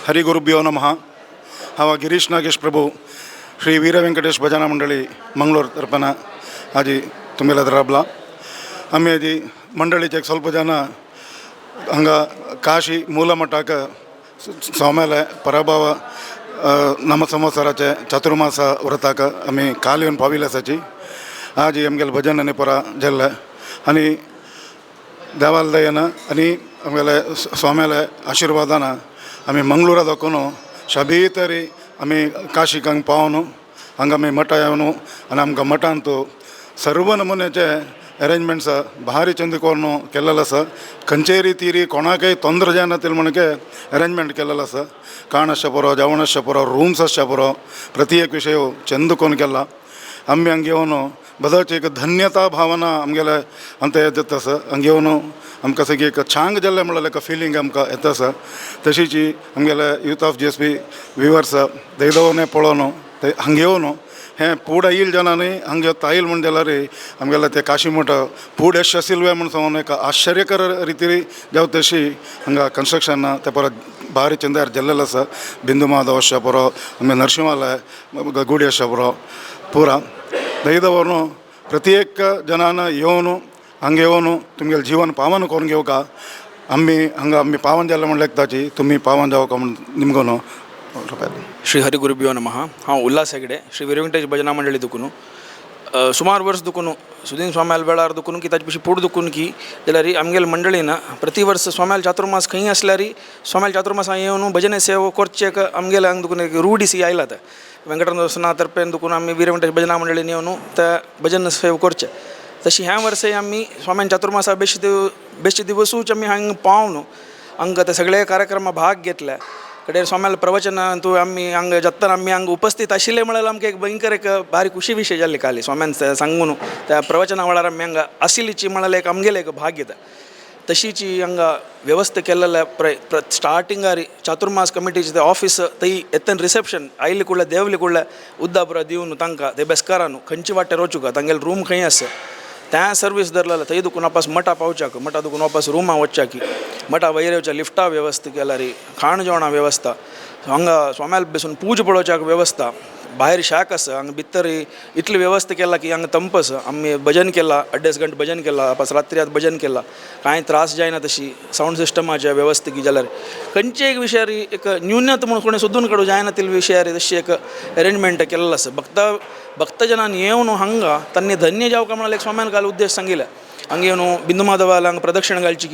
हरिगुरुभ्यो नमः. हांव गिरीश नागेश प्रभू श्री वीर व्यंकटेश भजना मंडळी मंगळूर तर्फन आजी तुम्हेला राबला. आम्ही आजी मंडळीचे एक ಸ್ವಲ್ಪ ಜನ ಹಂಗ ಕಾಶಿ ಮೂಲಮಠಕ स्वाम्याला पराभव ನಮ್ಮ ಸಂವತ್ಸರಾचे चातुर्मास व्रताक आम्ही काल येऊन पाविल्यासाची आज आमगेल भजन आनी परा जेल्ले आनी देवाल दयेन आनी आमगेले स्वाम्याले आशिर्वादान आम्ही मंगळूरात दाखवून शाबी तरी आम्ही काशीक हांगा पावून हांगा आमी मठ येवन आनी आमकां मठान तो सर्व नमुन्याचे अरेंजमेंट्स भारी चंद करून केलेलं आसा. खंयचेय रितीरी कोणाकय तोंदर जायना ते म्हणके अरेंजमेंट केलेलं आसा. खाण आसचें पुरो, जेवण आसचें पुरो, रूम्स आसचें पुरो, प्रत्येक विशय चंद करून केला. आमी हांगा येवन बदाच एक धन्यता भावना आमगेले अंत येता आसा. हांगा येवन आमकां सगळी एक छांग जाल्लें म्हणलें एक फिलींग आमकां येता आसा. तशीच आमगेले यूथ ऑफ GSP व्युअर्स दैदवने पळोवन ते हांगा येवन हें फूड येईल जनांनी हांगा ताईल म्हण जाल्यार आमगेले ते काशी मठ फूड यश सिल्वे म्हण सांगून एक आश्चर्यकर रितीरी जाव तशी हांगा कन्स्ट्रक्शन ते परत भारी चंद्यार जेल्लेलो आसा. बिंदू महादेव आसचें पुरो, आमी नरसिंहालय गुडी आसचें पुरो पुरा दैदवन प्रत्येक जनान येवन हांगा येवन तुमगेलें जीवन पावन करून घेवका. आमी हांगा आमी पावन जाल्ले म्हण लेखताची तुमी पावन जावका म्हण निमगोन ಶ್ರೀ ಹರಿಗುರುಭ್ಯೋ ನಮಃ. ಹಾಂ ಉಲ್ಲಾಸ್ ಹೆಗಡೆ ಶ್ರೀ ವೀರ ವೆಂಕಟೇಶ್ ಭಜನಾ ಮಂಡಳಿ ದುಕುನು ಸುಮಾರು ವರ್ಷ ದುಕುನು ಸುದೀನ್ ಸ್ವಾಮ್ಯಾल बेळार दुकून की ताजे पयलीं पुढ दुकून की जाल्यार आमगेल मंडळीन प्रति वर्स स्वाम्याल चातुर्मास खंय आसल्यार स्वाम्याल चातुर्मास येवन भजन सेवा करचेक आमगेले हांगा दुकून एक रूढ सी आयला वेंकटरमण तर्फे दुकून आमी वीर वेंकटेश भजना मंडळीन येवन त्या भजन सेवा करचे. तशी ह्या वर्सा आमी स्वाम्यान चातुर्मासा बेश्टे दिवसूच आमी हांगा पावन हांगा ते सगळे कार्यक्रमां भाग घेतल्या. कडेन स्वाम्याल प्रवचन तूं आमी हांगा जेत्ताना आमी हांगा उपस्थित आशिल्ले म्हळ्यार आमकां एक भयंकर एक भारी खुशी विशय जाल्ली काली स्वाम्यान सांगून त्या प्रवचना वेळार आमी हांगा आशिल्लीची म्हळ्यार एक आमगेले एक भाग घेता. तशीच हांगा वेवस्था केल्लेल्या स्टार्टिंगार चातुर्मास कमिटीचे ते ऑफिस थंय येतन रिसेप्शन आयले कुडल्या देवले कुडल्या उद्दा पुरो दिवन तांकां ते बेस्कारान खंयचे वाटे रोचुका तांगेले रूम खंय आसा त्या सर्वीस धरलेलं थंय दुखून वापस मठा पावच्याक मठा दुखून वापस रुमा वचच्याकी मठा वयर येवच्या लिफ्टा वेवस्था केल्या रे खाण जेवणा वेवस्था हांगा स्वाम्याल बसून पूज पळोवच्याक वेवस्था भायर शाक आसा हांगा भितर इतली वेवस्था केला की हांगा तंप आसा. आमी भजन केला 2.5 घंटे भजन केला वापस रात्री आत भजन केला कांय त्रास जायना तशी सावंड सिस्टमाच्या वेवस्था की जाल्यार खंयचे एक विशयार एक न्यूनत म्हणून कोणें सोदून काडूं जायना ते विशयार तशी एक अरेंजमेंट केल्लो आसा. भक्तजनांनी येवन हांगा तांणी धन्य जावका म्हणाल एक स्वाम्यान काल उद्देश सांगिल्ले. हांगा येवन बिंदू महादेवाला हांगा प्रदक्षिण घालची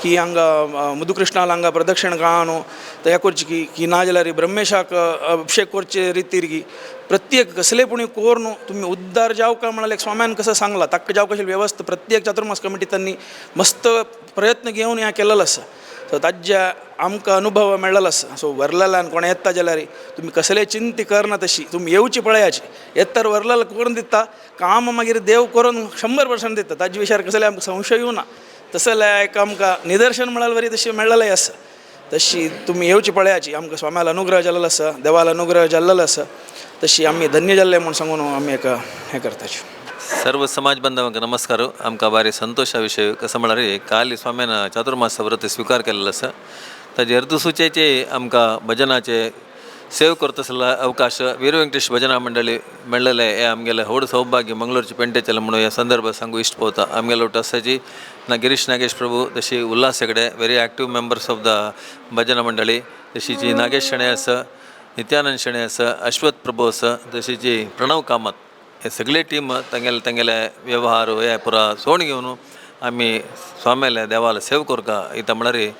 की हांगा मधुकृष्णाला हांगा प्रदक्षिण घालून ते हे करची की ना जाल्यार ब्रह्मेशाक अभिषेक करचे रितीर की प्रत्येक कसलेपणी कोरून तुम्ही उद्धार जावका म्हणाल एक स्वाम्यान कसं सांगला ताका जावका अशी वेवस्था प्रत्येक चातुर्मास कमिटी त्यांनी मस्त प्रयत्न घेवन हें केलेलो आसा. सो ताज्या आमकां अनुभव मेळ्ळेलो आसा. सो वरलेल्यान कोण येता जाल्यार तुमी कसले चिंती करना तशी तुमी येवची पळयाची येत्तर वरलेला करून दिता काम मागीर देव करून 100% दिता ताजे विशयार कसले आमकां संशय येवना. तसले एक आमकां निदर्शन म्हळ्यार बरी तशी मेळ्ळेलें आसा. तशी तुमी येवची पळयाची आमकां स्वाम्याल अनुग्रह जाल्लो आसा देवाल अनुग्रह जाल्लो आसा. तशी आमी धन्य जाल्ले म्हूण सांगून आमी एक हें करताची. सर्व समाज बांधवांक नमस्कार. आमकां भारी संतोशा विशय कसं म्हळ्यार काल स्वाम्यान चातुर्मास व्रत स्वीकार केलेलो आसा. ताजे ऋतुसूचेचे आमकां भजनाचे सेव करता अवकाश वीर व्यंकटेश भजना मंडळी मेळ्ळेले हे आमगेले व्हड सौभाग्य मंगळूरचे पेंटेचेले म्हणून ह्या संदर्भात सांगू इश्ट पोवता. आमगेलो ट्रस्टाची गिरीश नागेश प्रभू तशी Ulhas Hegde very active members of the भजना मंडळी तशीच नागेश शेणे आसा नित्यानंद शेणे आसा अश्वथ प्रभू आसा तशीच प्रणव कामत हे सगळे टीम तेंगेले व्यवहार हे पुरा सोण घेवन आमी स्वाम्याले देवाला सेव करता. इता म्हळ्यार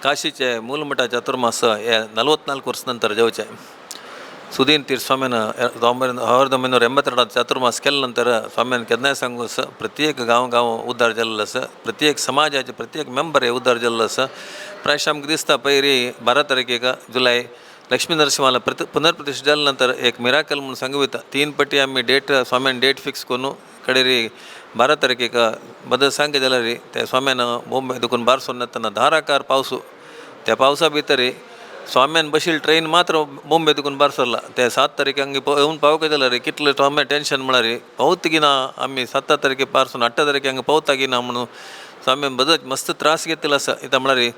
काशीचे मूलमठ चातुर्मास हे 44 वर्स नंतर जेवचे. सुदीन तीर स्वाम्यान 1982 चातुर्मास केल्या नंतर स्वाम्यान केन्नाय सांगू आसा प्रत्येक गांव उद्धार जाल्लो आसा. प्रत्येक समाजाचे प्रत्येक मेंबर हे उद्धार जाल्लो आसा. प्रायशे आमकां दिसता पयरी 12 तारखेक जुलय लक्ष्मी नरसिंहाला पुनर्प्रतिष्ठा जाल्या नंतर एक मिराकल म्हणून सांगू वयता. 3 पटी आमी डेट स्वाम्यान डेट फिक्स करून कडेरी 12 तारखेक बदल सांगे जाल्यार ते स्वाम्यान मुंबय दुखून भायर सोडून येतना धाराकार पावस त्या पावसा भितर स्वाम्यान बशील ट्रेन मात्र मुंबय दुखून भायर सरला. ते 7 तारखेक हांगा येवन पावके जाल्यार कितलें स्वाम्या टेन्शन म्हळ्यार पावता की ना आमी 7 तारखेक पारसून 8 तारखेक हांगा पावता की ना म्हणून स्वामी बदत मस्त त्रास घेतला असं इथं म्हणा रे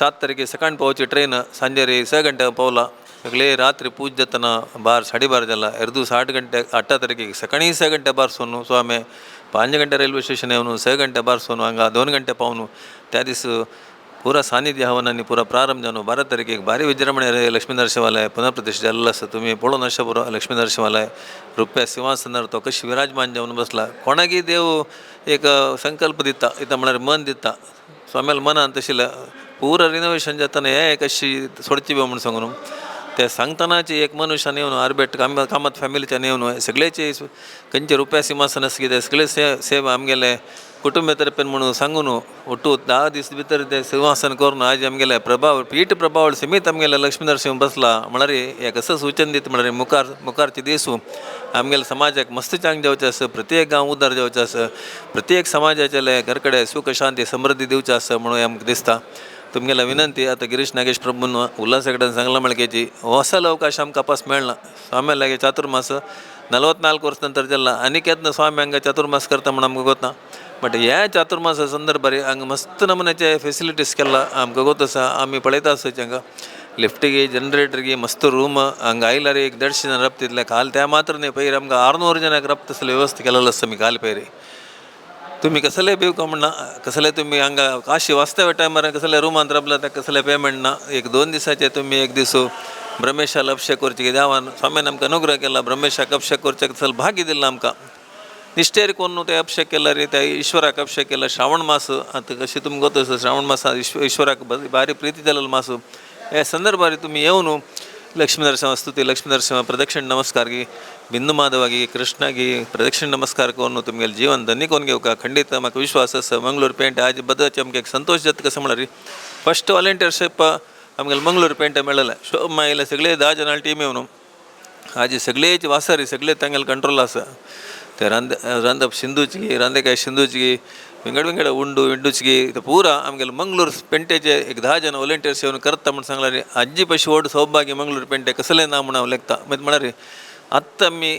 7 तारखे सकाळी पावची ट्रेन सांजे रे 6 गंटे पावला सगळे रात्री पूज जातना 12-12:30 जाला 8 ಗಂಟೆ 8 तारखेಗೆ सकाळी 6 ಗಂಟೆ बारसोನು स्वामी 5 ಗಂಟೆ ರೈಲ್ವೆ ಸ್ಟೇಷನ್ येऊन 6 ಗಂಟೆ बारसोनु हंगा 2 ಗಂಟೆ पावनु त्या दिस पुरा सानिध्य हवनांनी पुरा प्रारंभ जाणू 12 तारखेक भारी विजृंभणे रे लक्ष्मी नरसिंहालय पुनःप्रतिष्ठा झालेलं असं तुम्ही पळून अशा पुरा लक्ष्मी नरसिंहालय रुपया सिंहासनार तो कशी विराजमान जाऊन बसला कोणागी देव एक संकल्प दिता इथं म्हणणारे मन दिता स्वाम्याला मन तशीला पूरा रिनोव्हेशन जाताना हे कशी सोडची बी म्हणून सांगून ते सांगतानाची एक मनुष्याने येऊन आर्बेट कामात फॅमिलीच्या येऊन सगळेचे कंचे रुपया सिंहासन असते सगळे सेव आमगेले कुटुंबातर्फे म्हणून सांगून ಒಟ್ಟು 10 दिवस भितर ते सिंहासन करून आज आमगेले प्रभाव पीठ प्रभाव समेत आमगेले लक्ष्मी नरसिंह बसला म्हणारे हे कसं सूचन देत म्हणारे मुखारचे देसू आमगेले समाजाक मस्त चांग जावचं असं प्रत्येक गाव उद्धार जावचं असं प्रत्येक समाजाच्या घरकडे सुख शांती समृद्धी देऊचं असं म्हणून आमकां दिसता तुमगेला विनंती आता गिरीश नागेश प्रभून उल्हासगडान सांगला मळकेची ಹೊಸ ಅವಕಾಶ आमकां वापस मेळना स्वामी लागे चातुर्मास 44 वर्ष नंतर जाल्ला आनी केदना स्वामी हांगा चातुर्मास करता म्हणून आमकां गोतना बट ह्या चातुर्मासा संदर्भारी हांगा मस्त नमुन्याचे फेसिलिटीज केला आमकां गोत आसा आमी पळयता आसतलीं हांगा लिफ्टीगे जनरेटरगे मस्त रूम हांगा आयल्यार 150 जण रप्त दितले काल त्या मात्र न्ही पयर आमकां 600 जणांक रप्त असले वेवस्था केलेलो आसा आमी काल पयरी तुम्ही कसले भिवका म्हणना कसले तुम्ही हांगा काशी वाचता टायमार कसले रुमांत रबला त्या कसले पेमेंट ना 1-2 दिसाचे तुम्ही एक दीस ब्रह्मेशाला अभिषेक करचे देवान स्वामीन आमकां अनुग्रह केला ब्रह्मेशाक अभिषेक करचे कसले भाग्य दिला आमकां निश्चेर कोण ते अभिषेक केला रे त्या ईश्वराक अभिषेक केला श्रावण मास आता कशी तुम्ही गोत श्रावण मास ईश्वराक भारी प्रीती जालेलो मास हे संदर्भारी तुम्ही येऊन लक्ष्मी नरसिंह स्तुती लक्ष्मी नरसिंह प्रदक्षिण नमस्कार गी बिंदू माधवागी कृष्णागी प्रदक्षिण नमस्कार करून तुमगेलें जीवन धन्य करून घेवका खंडित म्हाका विश्वास आसा मंगळूर पेंट आज बद्दल आमकां एक संतोष जाता कसं म्हळ्यार फस्ट वॉलंटियरशीप आमगेलें मंगळूर पेंट मेळ्ळें शोभ मायले सगळे 10 जणांनी टीम येवन आज सगळेच वासारी सगळे तांगेले कंट्रोल आसा ते रांदप सिंधूची रांदेकाय सिंधूची विंगड उंडू विंडूची पूरा आमगेले मंगळूर पेंटेचे एक 10 जण वॉलंटियर्स येवन करता म्हणून सांगला रे आजी पशी व्हड सौभाग्य मंगळूर पेंटे कसले ना म्हणून हांव लेखता मागीर म्हळ्यार रे आत्तां आमी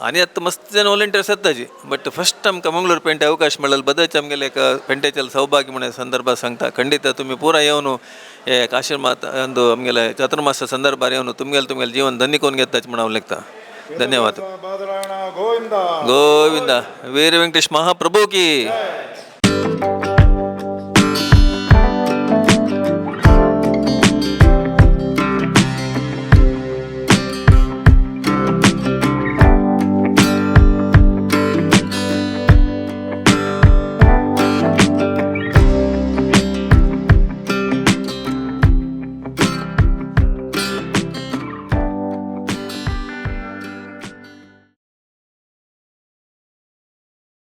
आनी आत्तां मस्त जण वॉलंटियर्स येताची बट फस्ट आमकां मंगळूर पेंटे अवकाश मेळ्ळो बदच आमगेले एक पेंटेचे सौभाग्य म्हणून संदर्भात सांगता खंडित तुमी पुरा येवन हे आश्रमात अंदू आमगेले चातुर्मास संदर्भार येवन तुमगेले जीवन धन्य करून घेताचे म्हणून हांव लेखता धन्यवाद बादरायण गोविंदा गोविंदा वीर वेंकटेश महाप्रभु की